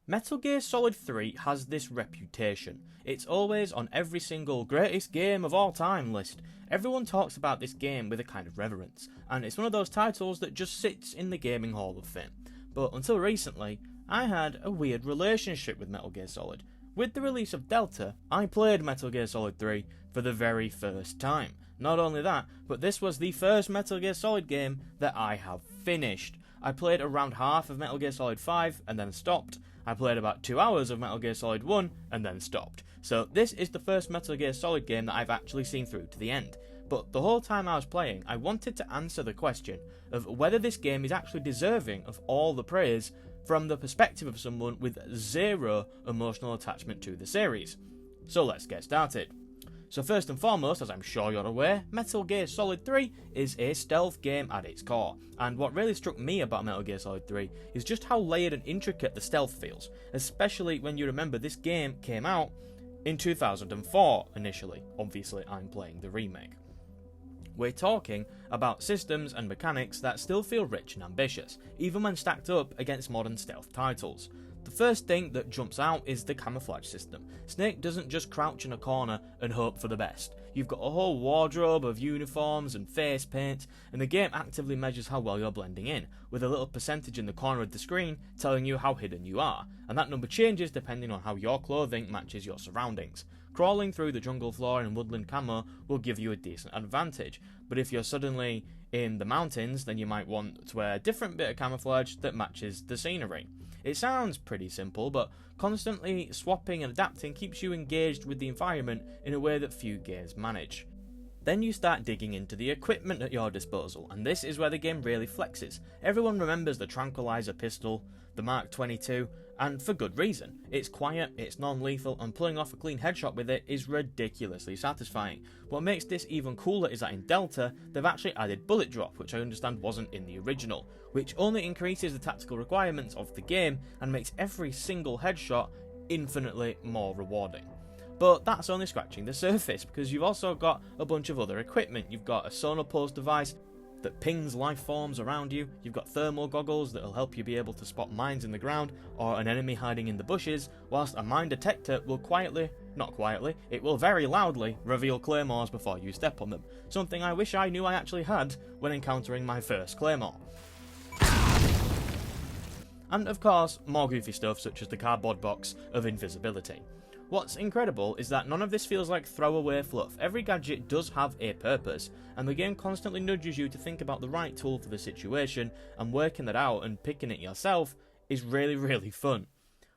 Metal Gear Solid 3 has this reputation. It's always on every single greatest game of all time list. Everyone talks about this game with a kind of reverence, and it's one of those titles that just sits in the Gaming Hall of Fame. But until recently, I had a weird relationship with Metal Gear Solid. With the release of Delta, I played Metal Gear Solid 3 for the very first time. Not only that, but this was the first Metal Gear Solid game that I have finished. I played around half of Metal Gear Solid 5 and then stopped. I played about 2 hours of Metal Gear Solid 1 and then stopped. So this is the first Metal Gear Solid game that I've actually seen through to the end. But the whole time I was playing, I wanted to answer the question of whether this game is actually deserving of all the praise from the perspective of someone with zero emotional attachment to the series. So let's get started. So first and foremost, as I'm sure you're aware, Metal Gear Solid 3 is a stealth game at its core, and what really struck me about Metal Gear Solid 3 is just how layered and intricate the stealth feels, especially when you remember this game came out in 2004 initially. Obviously I'm playing the remake. We're talking about systems and mechanics that still feel rich and ambitious, even when stacked up against modern stealth titles. The first thing that jumps out is the camouflage system. Snake doesn't just crouch in a corner and hope for the best. You've got a whole wardrobe of uniforms and face paint, and the game actively measures how well you're blending in, with a little percentage in the corner of the screen telling you how hidden you are, and that number changes depending on how your clothing matches your surroundings. Crawling through the jungle floor in woodland camo will give you a decent advantage, but if you're suddenly in the mountains, then you might want to wear a different bit of camouflage that matches the scenery. It sounds pretty simple, but constantly swapping and adapting keeps you engaged with the environment in a way that few games manage. Then you start digging into the equipment at your disposal, and this is where the game really flexes. Everyone remembers the tranquilizer pistol, the Mark 22, and for good reason. It's quiet, it's non-lethal, and pulling off a clean headshot with it is ridiculously satisfying. What makes this even cooler is that in Delta, they've actually added bullet drop, which I understand wasn't in the original, which only increases the tactical requirements of the game and makes every single headshot infinitely more rewarding. But that's only scratching the surface, because you've also got a bunch of other equipment. You've got a sonar pulse device that pings life forms around you, you've got thermal goggles that'll help you be able to spot mines in the ground or an enemy hiding in the bushes, whilst a mine detector will it will very loudly reveal claymores before you step on them, something I wish I knew I actually had when encountering my first claymore. And of course, more goofy stuff such as the cardboard box of invisibility. What's incredible is that none of this feels like throwaway fluff. Every gadget does have a purpose, and the game constantly nudges you to think about the right tool for the situation, and working that out and picking it yourself is really fun.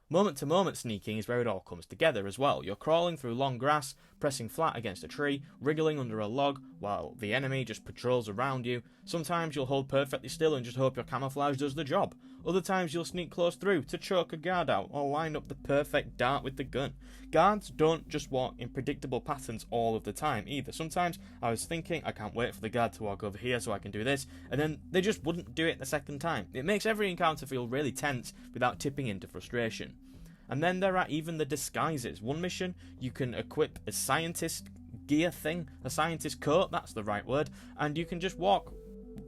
Moment to moment sneaking is where it all comes together as well. You're crawling through long grass, pressing flat against a tree, wriggling under a log while the enemy just patrols around you. Sometimes you'll hold perfectly still and just hope your camouflage does the job. Other times you'll sneak close through to choke a guard out or line up the perfect dart with the gun. Guards don't just walk in predictable patterns all of the time either. Sometimes I was thinking, I can't wait for the guard to walk over here so I can do this, and then they just wouldn't do it the second time. It makes every encounter feel really tense without tipping into frustration. And then there are even the disguises. One mission, you can equip a scientist gear thing, a scientist coat, that's the right word, and you can just walk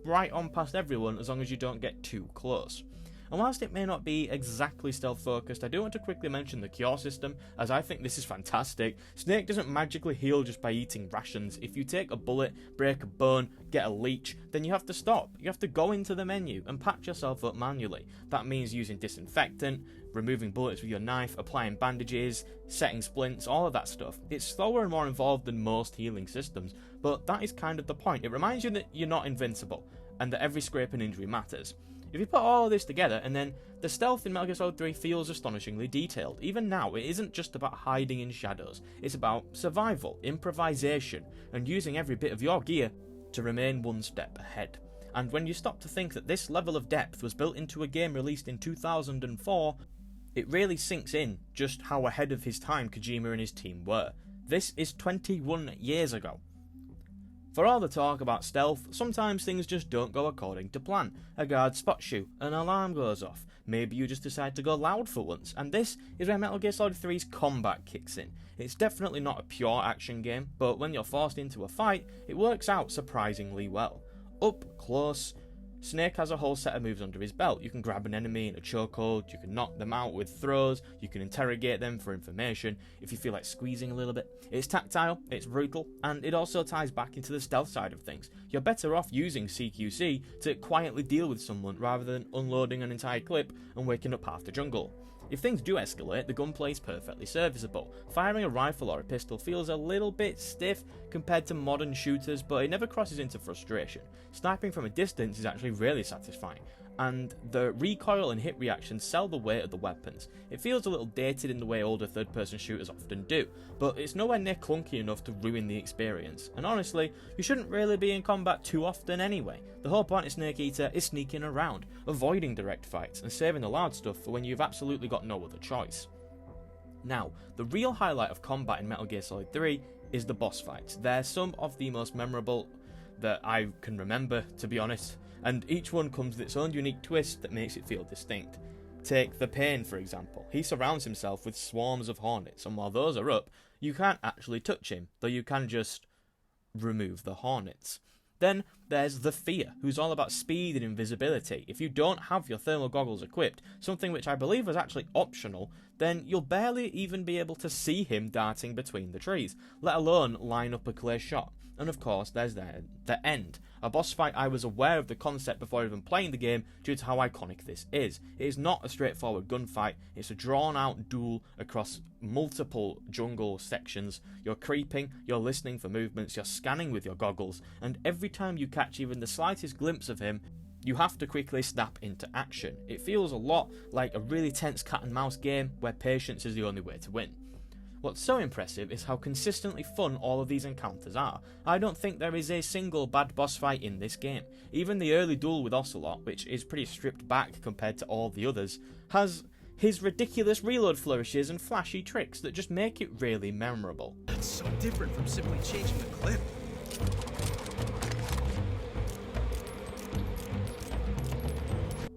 right on past everyone as long as you don't get too close. And whilst it may not be exactly stealth focused, I do want to quickly mention the cure system, as I think this is fantastic. Snake doesn't magically heal just by eating rations. If you take a bullet, break a bone, get a leech, then you have to stop. You have to go into the menu and patch yourself up manually. That means using disinfectant, removing bullets with your knife, applying bandages, setting splints, all of that stuff. It's slower and more involved than most healing systems, but that is kind of the point. It reminds you that you're not invincible, and that every scrape and injury matters. If you put all of this together, and then the stealth in Metal Gear Solid 3 feels astonishingly detailed. Even now, it isn't just about hiding in shadows, it's about survival, improvisation, and using every bit of your gear to remain one step ahead. And when you stop to think that this level of depth was built into a game released in 2004, it really sinks in just how ahead of his time Kojima and his team were. This is 21 years ago. For all the talk about stealth, sometimes things just don't go according to plan. A guard spots you, an alarm goes off, maybe you just decide to go loud for once, and this is where Metal Gear Solid 3's combat kicks in. It's definitely not a pure action game, but when you're forced into a fight, it works out surprisingly well. Up close, Snake has a whole set of moves under his belt. You can grab an enemy in a chokehold, you can knock them out with throws, you can interrogate them for information if you feel like squeezing a little bit. It's tactile, it's brutal, and it also ties back into the stealth side of things. You're better off using CQC to quietly deal with someone rather than unloading an entire clip and waking up half the jungle. If things do escalate, the gunplay is perfectly serviceable. Firing a rifle or a pistol feels a little bit stiff compared to modern shooters, but it never crosses into frustration. Sniping from a distance is actually really satisfying, and the recoil and hit reactions sell the weight of the weapons. It feels a little dated in the way older third-person shooters often do, but it's nowhere near clunky enough to ruin the experience. And honestly, you shouldn't really be in combat too often anyway. The whole point of Snake Eater is sneaking around, avoiding direct fights, and saving the loud stuff for when you've absolutely got no other choice. Now, the real highlight of combat in Metal Gear Solid 3 is the boss fights. They're some of the most memorable that I can remember, to be honest, and each one comes with its own unique twist that makes it feel distinct. Take the Pain, for example. He surrounds himself with swarms of hornets, and while those are up, you can't actually touch him, though you can just remove the hornets. Then there's the Fear, who's all about speed and invisibility. If you don't have your thermal goggles equipped, something which I believe was actually optional, then you'll barely even be able to see him darting between the trees, let alone line up a clear shot. And of course, there's the End, a boss fight I was aware of the concept before even playing the game due to how iconic this is. It is not a straightforward gunfight, it's a drawn out duel across multiple jungle sections. You're creeping, you're listening for movements, you're scanning with your goggles, and every time you catch even the slightest glimpse of him, you have to quickly snap into action. It feels a lot like a really tense cat and mouse game where patience is the only way to win. What's so impressive is how consistently fun all of these encounters are. I don't think there is a single bad boss fight in this game. Even the early duel with Ocelot, which is pretty stripped back compared to all the others, has his ridiculous reload flourishes and flashy tricks that just make it really memorable. That's so different from simply changing the clip.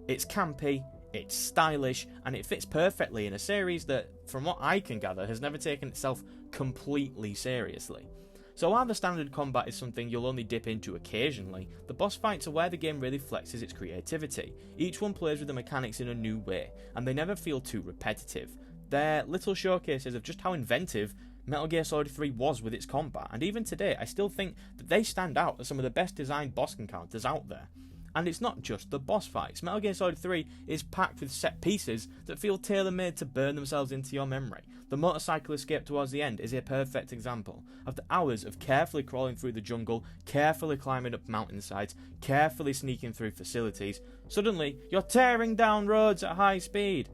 It's campy, it's stylish, and it fits perfectly in a series that, from what I can gather, has never taken itself completely seriously. So while the standard combat is something you'll only dip into occasionally, the boss fights are where the game really flexes its creativity. Each one plays with the mechanics in a new way, and they never feel too repetitive. They're little showcases of just how inventive Metal Gear Solid 3 was with its combat, and even today I still think that they stand out as some of the best designed boss encounters out there. And it's not just the boss fights. Metal Gear Solid 3 is packed with set pieces that feel tailor-made to burn themselves into your memory. The motorcycle escape towards the end is a perfect example. After hours of carefully crawling through the jungle, carefully climbing up mountainsides, carefully sneaking through facilities, suddenly you're tearing down roads at high speed,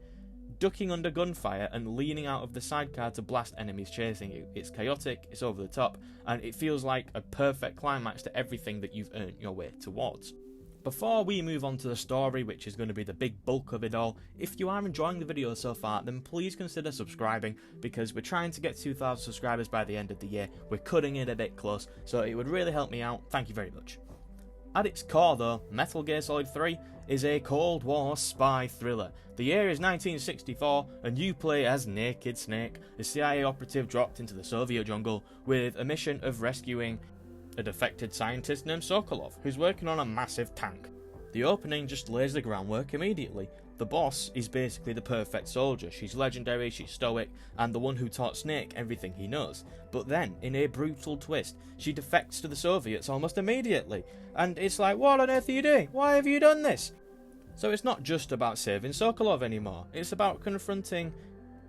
ducking under gunfire and leaning out of the sidecar to blast enemies chasing you. It's chaotic, it's over the top, and it feels like a perfect climax to everything that you've earned your way towards. Before we move on to the story, which is going to be the big bulk of it all, if you are enjoying the video so far, then please consider subscribing, because we're trying to get 2,000 subscribers by the end of the year. We're cutting it a bit close, so it would really help me out. Thank you very much. At its core though, Metal Gear Solid 3 is a Cold War spy thriller. The year is 1964 and you play as Naked Snake, a CIA operative dropped into the Soviet jungle with a mission of rescuing a defected scientist named Sokolov, who's working on a massive tank. The opening just lays the groundwork immediately. The boss is basically the perfect soldier. She's legendary, she's stoic, and the one who taught Snake everything he knows. But then, in a brutal twist, she defects to the Soviets almost immediately. And it's like, what on earth are you doing? Why have you done this? So it's not just about saving Sokolov anymore. It's about confronting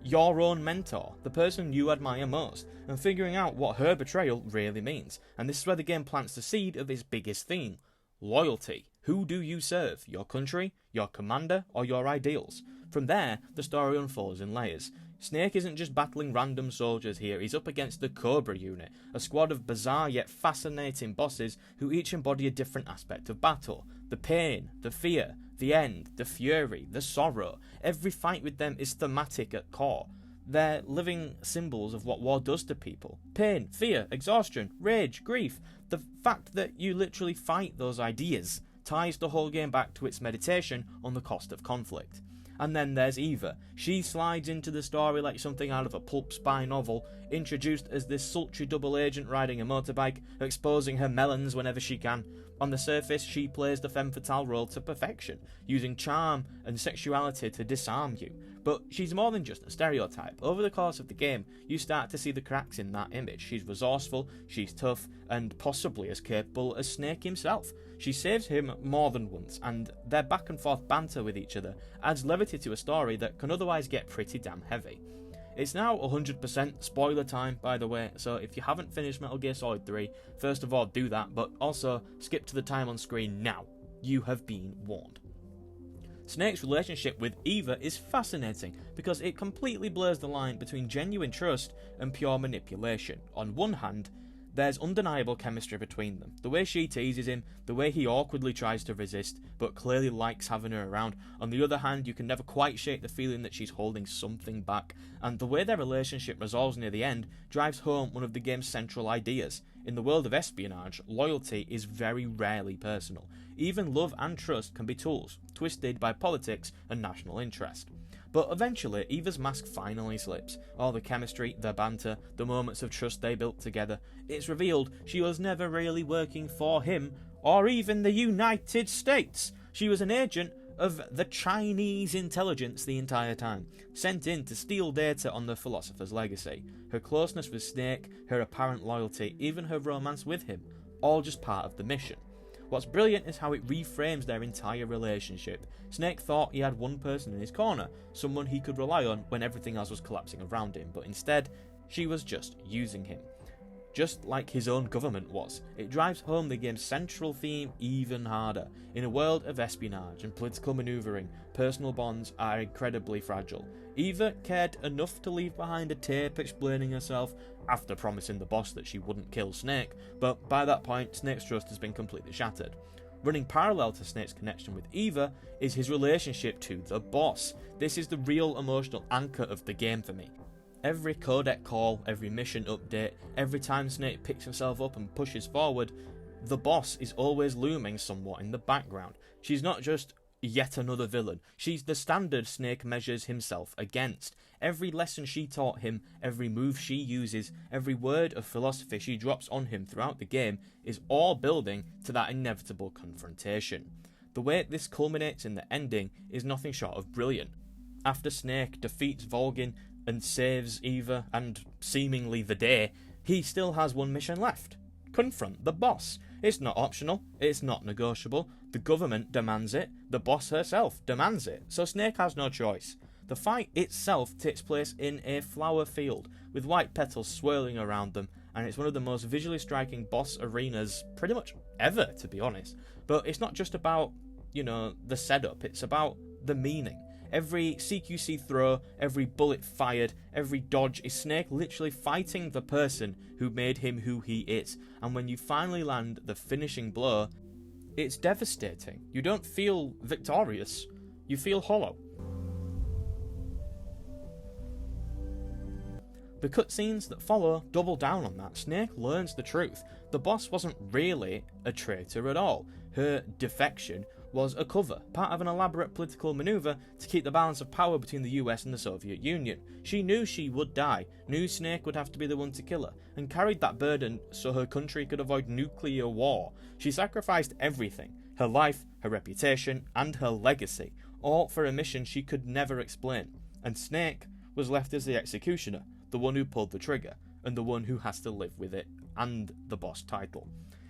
your own mentor, the person you admire most, and figuring out what her betrayal really means. And this is where the game plants the seed of its biggest theme: loyalty. Who do you serve? Your country, your commander, or your ideals? From there, the story unfolds in layers. Snake isn't just battling random soldiers here, he's up against the Cobra unit, a squad of bizarre yet fascinating bosses who each embody a different aspect of battle. The pain, the fear, the end, the fury, the sorrow. Every fight with them is thematic at core. They're living symbols of what war does to people. Pain, fear, exhaustion, rage, grief. The fact that you literally fight those ideas ties the whole game back to its meditation on the cost of conflict. And then there's Eva. She slides into the story like something out of a pulp spy novel, introduced as this sultry double agent riding a motorbike, exposing her melons whenever she can. On the surface, she plays the femme fatale role to perfection, using charm and sexuality to disarm you. But she's more than just a stereotype. Over the course of the game, you start to see the cracks in that image. She's resourceful, she's tough, and possibly as capable as Snake himself. She saves him more than once, and their back and forth banter with each other adds levity to a story that can otherwise get pretty damn heavy. It's now 100% spoiler time, by the way, so if you haven't finished Metal Gear Solid 3, first of all do that, but also skip to the time on screen now. You have been warned. Snake's relationship with Eva is fascinating because it completely blurs the line between genuine trust and pure manipulation. On one hand, there's undeniable chemistry between them. The way she teases him, the way he awkwardly tries to resist, but clearly likes having her around. On the other hand, you can never quite shake the feeling that she's holding something back, and the way their relationship resolves near the end drives home one of the game's central ideas. In the world of espionage, loyalty is very rarely personal. Even love and trust can be tools, twisted by politics and national interest. But eventually, Eva's mask finally slips. All the chemistry, the banter, the moments of trust they built together. It's revealed she was never really working for him, or even the United States. She was an agent of the Chinese intelligence the entire time, sent in to steal data on the philosopher's legacy. Her closeness with Snake, her apparent loyalty, even her romance with him, all just part of the mission. What's brilliant is how it reframes their entire relationship. Snake thought he had one person in his corner, someone he could rely on when everything else was collapsing around him, but instead, she was just using him. Just like his own government was. It drives home the game's central theme even harder. In a world of espionage and political manoeuvring, personal bonds are incredibly fragile. Eva cared enough to leave behind a tape explaining herself, after promising the boss that she wouldn't kill Snake, but by that point, Snake's trust has been completely shattered. Running parallel to Snake's connection with Eva is his relationship to the boss. This is the real emotional anchor of the game for me. Every codec call, every mission update, every time Snake picks himself up and pushes forward, the boss is always looming somewhat in the background. She's not just yet another villain, she's the standard Snake measures himself against. Every lesson she taught him, every move she uses, every word of philosophy she drops on him throughout the game is all building to that inevitable confrontation. The way this culminates in the ending is nothing short of brilliant. After Snake defeats Volgin and saves Eva and seemingly the day, he still has one mission left. Confront the boss. It's not optional, it's not negotiable, the government demands it, the boss herself demands it, so Snake has no choice. The fight itself takes place in a flower field, with white petals swirling around them, and it's one of the most visually striking boss arenas pretty much ever, to be honest. But it's not just about, the setup, it's about the meaning. Every CQC throw, every bullet fired, every dodge is Snake literally fighting the person who made him who he is. And when you finally land the finishing blow, it's devastating. You don't feel victorious, you feel hollow. The cutscenes that follow double down on that. Snake learns the truth. The boss wasn't really a traitor at all. Her defection was a cover, part of an elaborate political maneuver to keep the balance of power between the US and the Soviet Union. She knew she would die, knew Snake would have to be the one to kill her, and carried that burden so her country could avoid nuclear war. She sacrificed everything, her life, her reputation, and her legacy, all for a mission she could never explain. And Snake was left as the executioner, the one who pulled the trigger, and the one who has to live with it, and the boss title.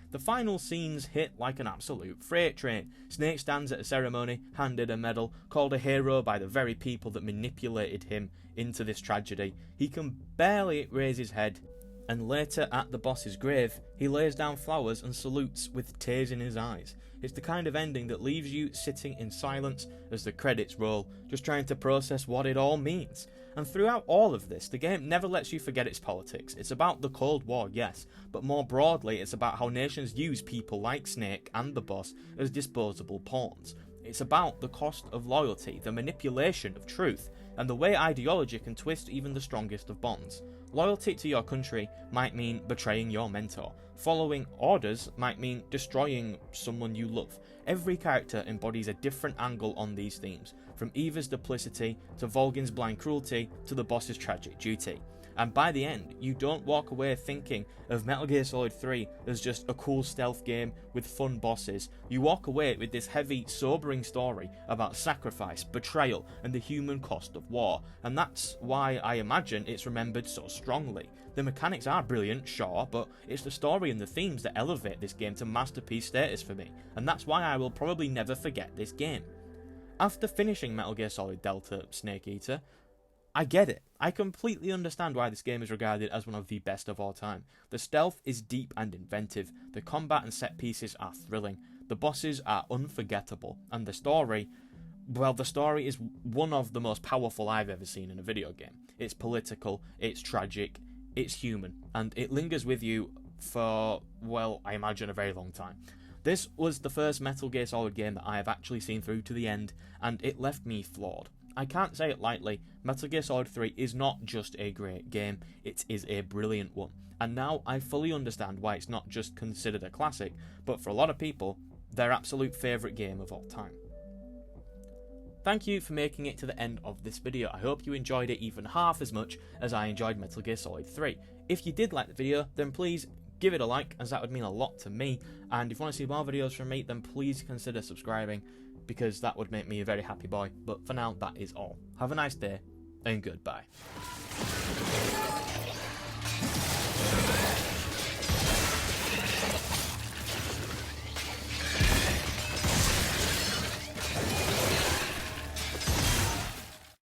The final scenes hit like an absolute freight train. Snake stands at a ceremony, handed a medal, called a hero by the very people that manipulated him into this tragedy. He can barely raise his head, and later at the boss's grave, he lays down flowers and salutes with tears in his eyes. It's the kind of ending that leaves you sitting in silence as the credits roll, just trying to process what it all means. And throughout all of this, the game never lets you forget its politics. It's about the Cold War, yes, but more broadly, it's about how nations use people like Snake and the boss as disposable pawns. It's about the cost of loyalty, the manipulation of truth. and the way ideology can twist even the strongest of bonds. Loyalty to your country might mean betraying your mentor. Following orders might mean destroying someone you love. Every character embodies a different angle on these themes, from Eva's duplicity to Volgin's blind cruelty to the boss's tragic duty. And by the end, you don't walk away thinking of Metal Gear Solid 3 as just a cool stealth game with fun bosses. You walk away with this heavy, sobering story about sacrifice, betrayal, and the human cost of war. And that's why I imagine it's remembered so strongly. The mechanics are brilliant, sure, but it's the story and the themes that elevate this game to masterpiece status for me, and that's why I will probably never forget this game. After finishing Metal Gear Solid Delta Snake Eater, I get it. I completely understand why this game is regarded as one of the best of all time. The stealth is deep and inventive, the combat and set pieces are thrilling, the bosses are unforgettable, and the story, well, the story is one of the most powerful I've ever seen in a video game. It's political, it's tragic, it's human, and it lingers with you for, well, I imagine a very long time. This was the first Metal Gear Solid game that I have actually seen through to the end, and it left me floored. I can't say it lightly, Metal Gear Solid 3 is not just a great game, it is a brilliant one. And now I fully understand why it's not just considered a classic, but for a lot of people, their absolute favourite game of all time. Thank you for making it to the end of this video. I hope you enjoyed it even half as much as I enjoyed Metal Gear Solid 3. If you did like the video, then please give it a like, as that would mean a lot to me. And if you want to see more videos from me, then please consider subscribing, because that would make me a very happy boy. But for now, that is all. Have a nice day, and goodbye.